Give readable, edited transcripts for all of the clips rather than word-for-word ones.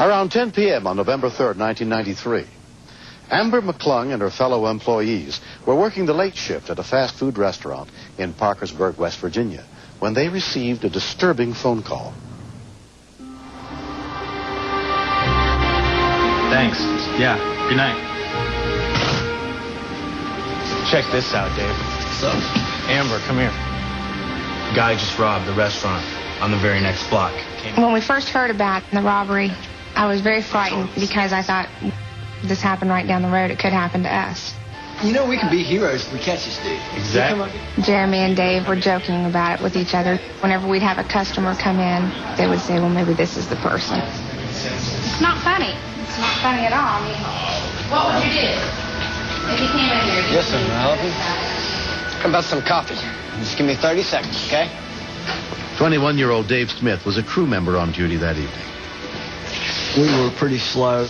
Around 10 p.m. on November 3rd, 1993, Amber McClung and her fellow employees were working the late shift at a fast food restaurant in Parkersburg, West Virginia, when they received a disturbing phone call. Thanks. Yeah, good night. Check this out, Dave. What's up? Amber, come here. Guy just robbed the restaurant on the very next block. When we first heard about the robbery, I was very frightened because I thought this happened right down the road. It could happen to us. You know, we can be heroes if we catch this dude. Exactly. Jeremy and Dave were joking about it with each other. Whenever we'd have a customer come in, they would say, well, maybe this is the person. It's not funny. It's not funny at all. I mean, what would you do if he came in here? Yes, sir. I'll help you. How about some coffee? Just give me 30 seconds, okay? 21-year-old Dave Smith was a crew member on duty that evening. We were pretty slow.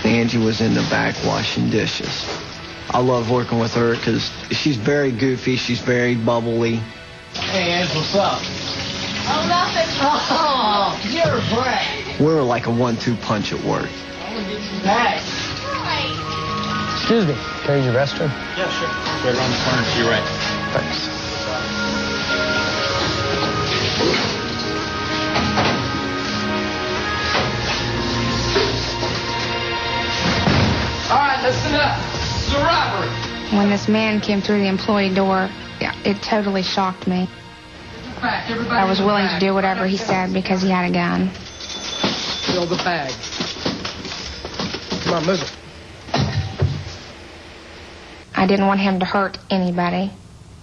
Angie was in the back washing dishes. I love working with her because she's very goofy. She's very bubbly. Hey, Ange, what's up? Oh, nothing. Oh, you're brave. We were like a 1-2 punch at work. I'm going to get you back. Excuse me, can I use your restroom? Yeah, sure. Right around the corner to your right. Thanks. All right, listen up. This is a robbery. When this man came through the employee door, it totally shocked me. I was willing to do whatever he said because he had a gun. Fill the bag. Come on, move it. I didn't want him to hurt anybody.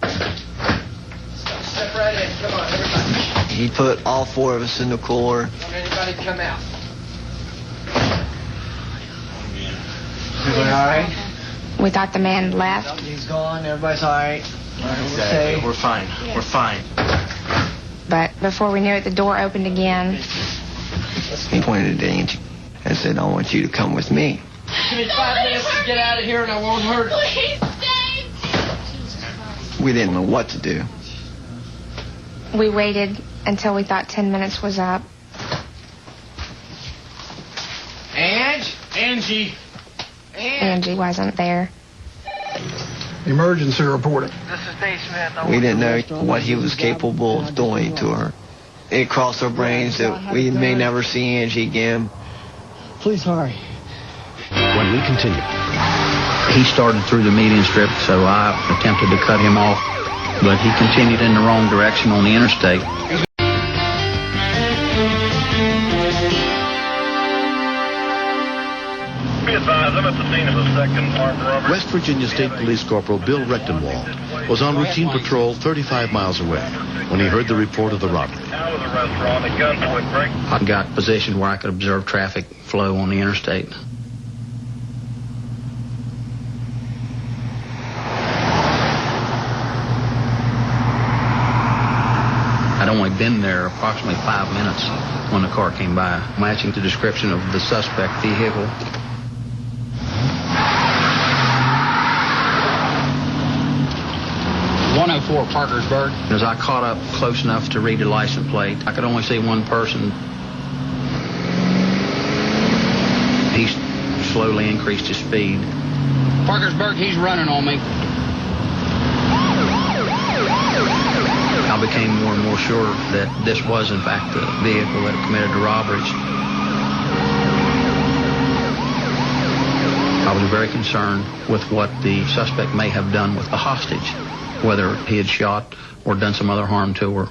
Step right in. Come on, everybody. He put all 4 of us in the cooler. Don't anybody come out. Everybody all right? We thought the man left. He's gone. Everybody's all right. Exactly. We're fine. We're fine. But before we knew it, the door opened again. He pointed at Angie and said, I want you to come with me. Give me 5 minutes to get out of here and I won't hurt you. Please stay. We didn't know what to do. We waited until we thought 10 minutes was up. Angie. Angie wasn't there. Emergency reporting. This is Dave Smith. We didn't know what he was capable of doing to her. It crossed our brains that we may never see Angie again. Please hurry. When we continue. He started through the median strip, so I attempted to cut him off, but he continued in the wrong direction on the interstate. Be advised, I'm at the scene of a second armed robbery. West Virginia State Police Corporal Bill Rechtenwald was on routine patrol 35 miles away when he heard the report of the robbery. Out of the restaurant, a gunpoint break. I got positioned where I could observe traffic flow on the interstate. I'd only been there approximately 5 minutes when the car came by, matching the description of the suspect vehicle. .104 Parkersburg. As I caught up close enough to read the license plate, I could only see one person. He slowly increased his speed. Parkersburg, he's running on me. I became more and more sure that this was, in fact, the vehicle that committed the robberies. I was very concerned with what the suspect may have done with the hostage, whether he had shot or done some other harm to her.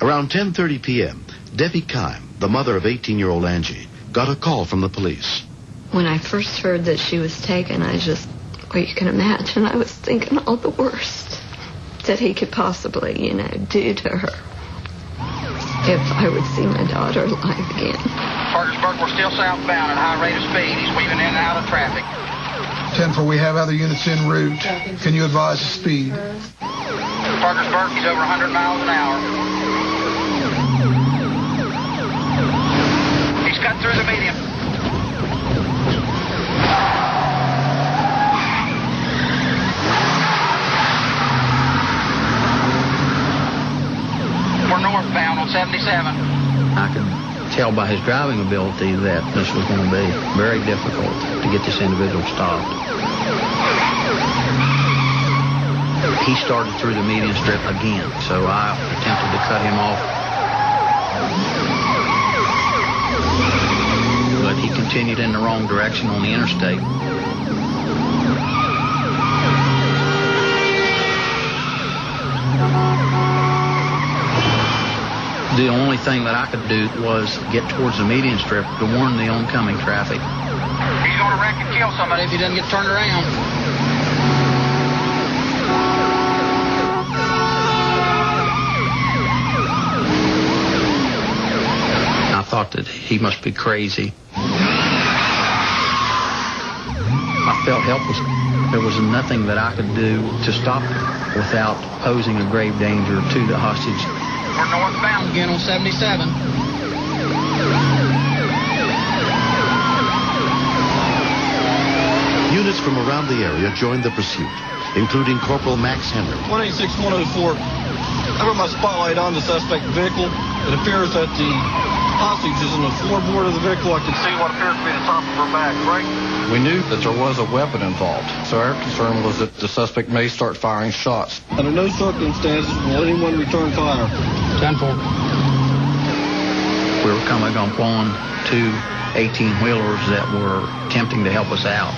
Around 10:30 p.m., Debbie Kime, the mother of 18-year-old Angie, got a call from the police. When I first heard that she was taken, well, you can imagine, I was thinking all the worst that he could possibly, do to her if I would see my daughter alive again. Parkersburg, we're still southbound at a high rate of speed. He's weaving in and out of traffic. 10-4, we have other units en route. Can you advise the speed? Parkersburg, he's over 100 miles an hour. He's cut through the median. We're northbound on 77. I could tell by his driving ability that this was going to be very difficult to get this individual stopped. He started through the median strip again, so I attempted to cut him off. But he continued in the wrong direction on the interstate. The only thing that I could do was get towards the median strip to warn the oncoming traffic. He's going to wreck and kill somebody if he doesn't get turned around. I thought that he must be crazy. I felt helpless. There was nothing that I could do to stop him without posing a grave danger to the hostage. We're northbound again on 77. Units from around the area joined the pursuit, including Corporal Max Henry. 186-104. I put my spotlight on the suspect vehicle. It appears that the hostage is in the floorboard of the vehicle. I can see what appears to be the top of her back, right? We knew that there was a weapon involved, so our concern was that the suspect may start firing shots. Under no circumstances will anyone return fire. 10-4. We were coming upon two 18-wheelers that were attempting to help us out.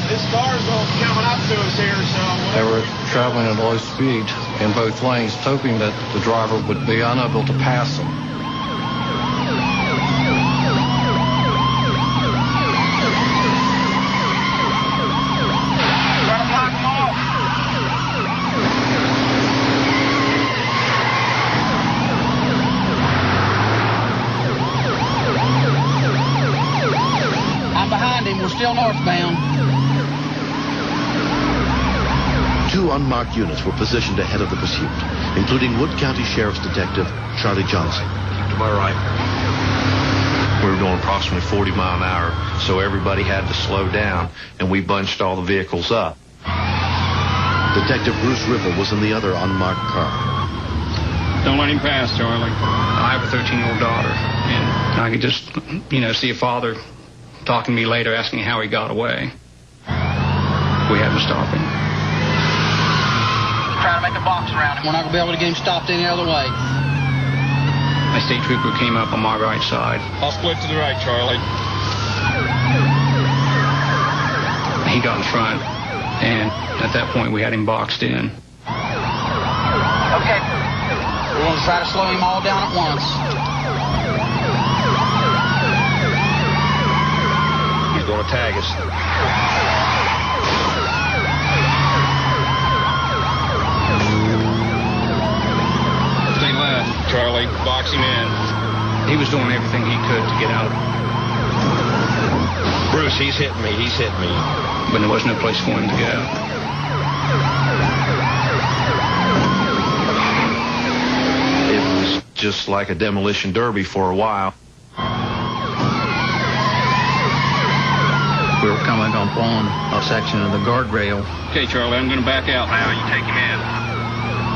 This car's coming up to us here, so... They were traveling at low speed in both lanes, hoping that the driver would be unable to pass them. I'm behind him. We're still northbound. Two unmarked units were positioned ahead of the pursuit, including Wood County Sheriff's Detective Charlie Johnson. To my right. We were going approximately 40 miles an hour, so everybody had to slow down, and we bunched all the vehicles up. Detective Bruce Ripple was in the other unmarked car. Don't let him pass, Charlie. I have a 13-year-old daughter, and I could just, see a father talking to me later, asking how he got away. We had to stop him. Trying to make a box around him. We're not going to be able to get him stopped any other way. A state trooper came up on my right side. I'll split to the right, Charlie. He got in front, and at that point we had him boxed in. Okay. We're going to try to slow him all down at once. He's going to tag us. Stay left, Charlie. Box him in. He was doing everything he could to get out. Bruce, he's hitting me. He's hitting me. But there was no place for him to go. It was just like a demolition derby for a while. We were coming upon a section of the guardrail. Okay, Charlie, I'm going to back out now. You take him in.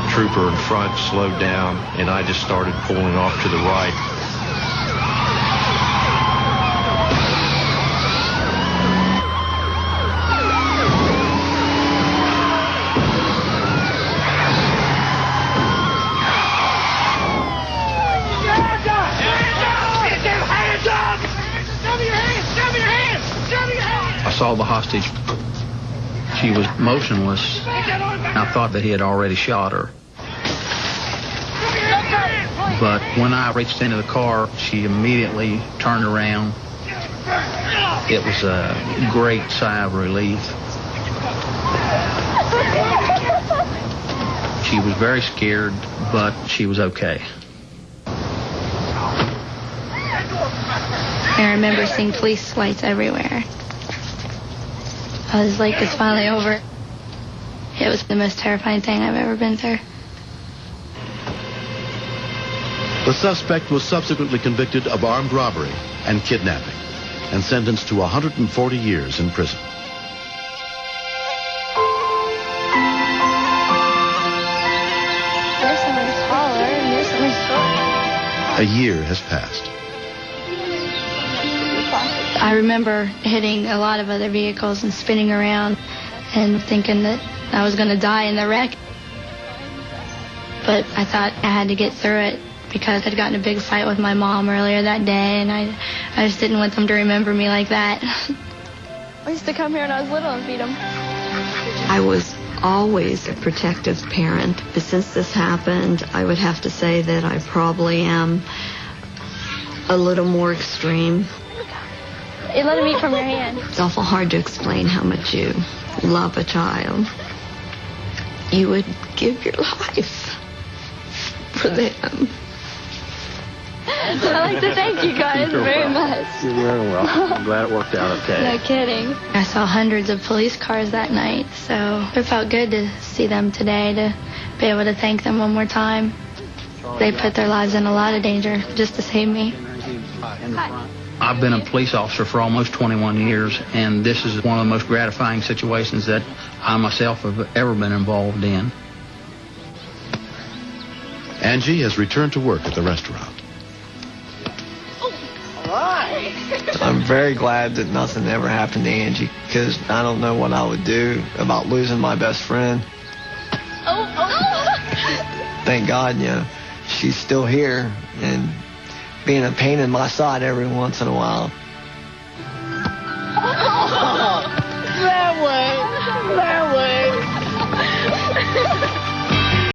Trooper in front slowed down, and I just started pulling off to the right. I saw the hostage. She was motionless. I thought that he had already shot her. But when I reached into the car, she immediately turned around. It was a great sigh of relief. She was very scared, but she was okay. I remember seeing police lights everywhere. I was like, it's finally over. It was the most terrifying thing I've ever been through. The suspect was subsequently convicted of armed robbery and kidnapping and sentenced to 140 years in prison. Here's someone taller, and here's someone shorter. A year has passed. I remember hitting a lot of other vehicles and spinning around and thinking that I was going to die in the wreck. But I thought I had to get through it because I'd gotten a big fight with my mom earlier that day, and I just didn't want them to remember me like that. I used to come here when I was little and feed them. I was always a protective parent, but since this happened, I would have to say that I probably am a little more extreme. You let him eat from your hand. It's awful hard to explain how much you love a child. You would give your life for them. I'd like to thank you guys very much. You're very welcome. I'm glad it worked out okay. No kidding. I saw hundreds of police cars that night, so it felt good to see them today, to be able to thank them one more time. They put their lives in a lot of danger just to save me. Hi. I've been a police officer for almost 21 years, and this is one of the most gratifying situations that I myself have ever been involved in. Angie has returned to work at the restaurant. I'm very glad that nothing ever happened to Angie, because I don't know what I would do about losing my best friend. Thank God, she's still here and being a pain in my side every once in a while.